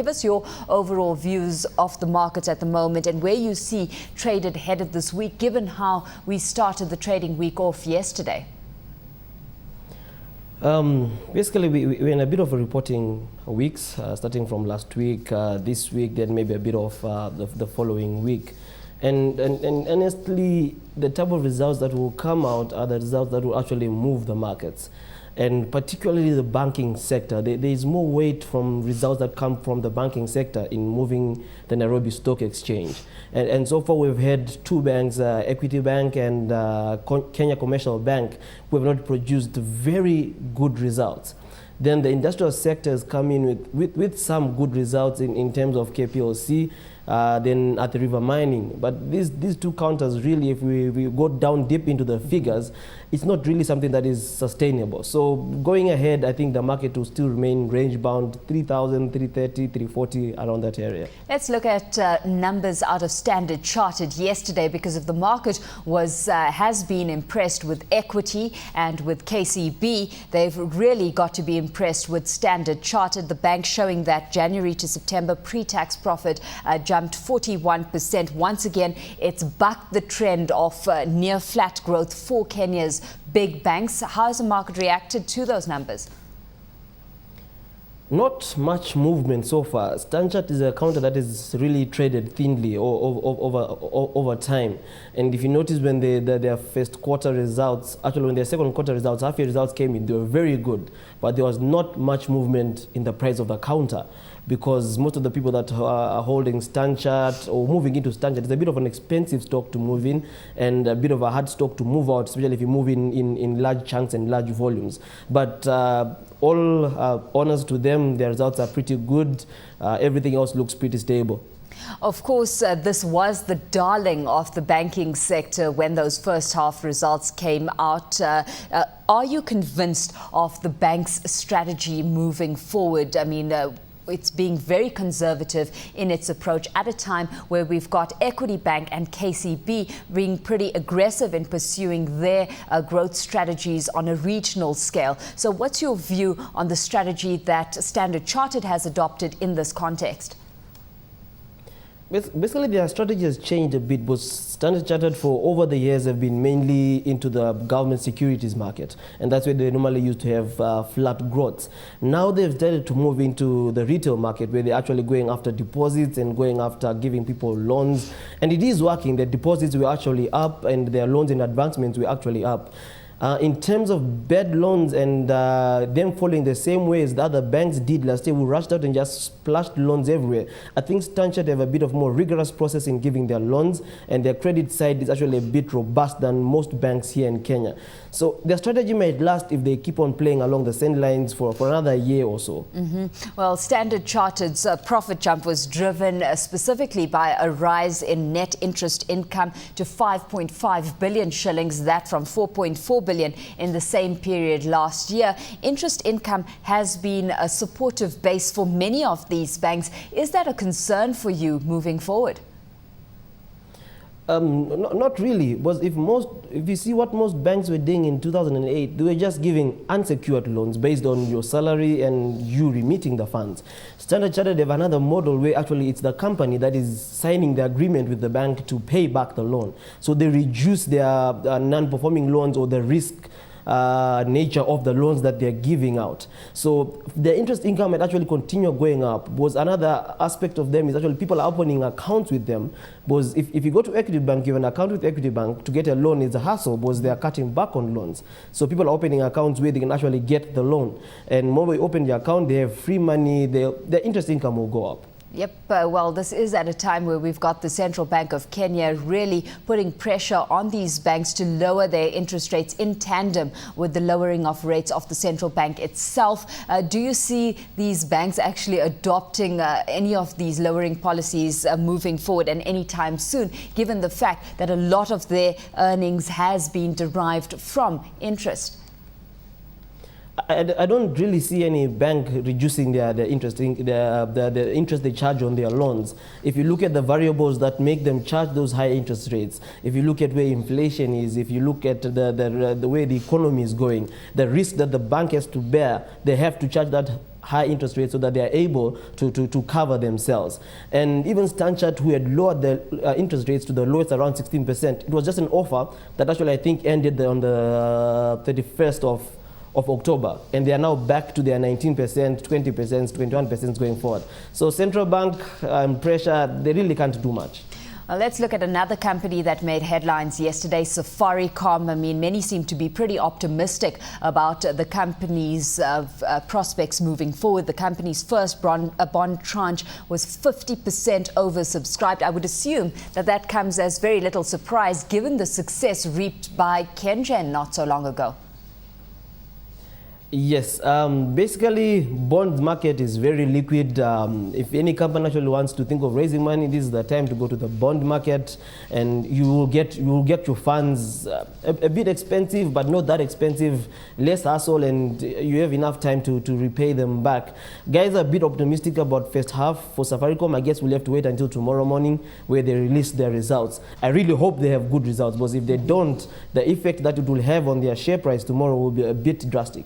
Give us your overall views of the markets at the moment and where you see traded headed this week, given how we started the trading week off yesterday. Basically, we're in a bit of a reporting weeks, starting from last week, this week, then maybe a bit of the following week. And honestly, the type of results that will come out are the results that will actually move the markets. And particularly the banking sector, there is more weight from results that come from the banking sector in moving the Nairobi Stock Exchange. And so far we've had two banks, Equity Bank and Kenya Commercial Bank, who have not produced very good results. Then the industrial sectors come in with some good results in terms of KPLC, then at the river mining. But these two counters really, if we go down deep into the figures, it's not really something that is sustainable. So going ahead, I think the market will still remain range bound, 3,000, 330, 340, around that area. Let's look at numbers out of Standard Chartered yesterday, because if the market has been impressed with equity and with KCB, they've really got to be impressed with Standard Chartered. The bank showing that January to September pre-tax profit jumped 41%. Once again, it's bucked the trend of near flat growth for Kenya's big banks. How has the market reacted to those numbers? Not much movement so far. Standard Chartered is a counter that is really traded thinly over time. And if you notice when their first quarter results, actually when their second quarter results, half-year results came in, they were very good. But there was not much movement in the price of the counter, because most of the people that are holding Standard Chartered or moving into Standard Chartered, it's a bit of an expensive stock to move in and a bit of a hard stock to move out, especially if you move in large chunks and large volumes. But all honors to them, their results are pretty good. Everything else looks pretty stable. Of course, this was the darling of the banking sector when those first half results came out. Are you convinced of the bank's strategy moving forward? I mean, it's being very conservative in its approach at a time where we've got Equity Bank and KCB being pretty aggressive in pursuing their growth strategies on a regional scale. So what's your view on the strategy that Standard Chartered has adopted in this context? Basically, their strategy has changed a bit, but Standard Chartered for over the years have been mainly into the government securities market, and that's where they normally used to have flat growth. Now they've started to move into the retail market, where they're actually going after deposits and going after giving people loans, and it is working. Their deposits were actually up, and their loans and advancements were actually up. In terms of bad loans and them following the same way as the other banks did last year, we rushed out and just splashed loans everywhere. I think Standard Chartered have a bit of more rigorous process in giving their loans, and their credit side is actually a bit robust than most banks here in Kenya. So their strategy might last if they keep on playing along the same lines for another year or so. Well, Standard Chartered's profit jump was driven specifically by a rise in net interest income to 5.5 billion shillings, that from 4.4 billion in the same period last year. Interest income has been a supportive base for many of these banks. Is that a concern for you moving forward? Not really, because if you see what most banks were doing in 2008, they were just giving unsecured loans based on your salary and you remitting the funds. Standard Chartered have another model where actually it's the company that is signing the agreement with the bank to pay back the loan. So they reduce their non-performing loans or the risk nature of the loans that they're giving out. So the interest income might actually continue going up, because another aspect of them is actually people are opening accounts with them. Because if you go to Equity Bank, you have an account with Equity Bank, to get a loan is a hassle, because they are cutting back on loans. So people are opening accounts where they can actually get the loan. And when we open the account, they have free money, their interest income will go up. Yep, well, this is at a time where we've got the Central Bank of Kenya really putting pressure on these banks to lower their interest rates in tandem with the lowering of rates of the central bank itself. Do you see these banks actually adopting any of these lowering policies moving forward and anytime soon, given the fact that a lot of their earnings has been derived from interest? I don't really see any bank reducing their interest, the interest they charge on their loans. If you look at the variables that make them charge those high interest rates, if you look at where inflation is, if you look at the way the economy is going, the risk that the bank has to bear, they have to charge that high interest rates so that they are able to cover themselves. And even Stanchart, who had lowered the interest rates to the lowest around 16%, it was just an offer that actually I think ended on the 31st of October, and they are now back to their 19%, 20%, 21% going forward. So central bank pressure, they really can't do much. Well, let's look at another company that made headlines yesterday, Safaricom. I mean, many seem to be pretty optimistic about the company's prospects moving forward. The company's first bond tranche was 50% oversubscribed. I would assume that comes as very little surprise given the success reaped by Kenyan not so long ago. Yes, basically bond market is very liquid. If any company actually wants to think of raising money, this is the time to go to the bond market, and you will get your funds a bit expensive, but not that expensive, less hassle, and you have enough time to repay them back. Guys are a bit optimistic about first half for Safaricom. I guess we'll have to wait until tomorrow morning where they release their results. I really hope they have good results, because if they don't, the effect that it will have on their share price tomorrow will be a bit drastic.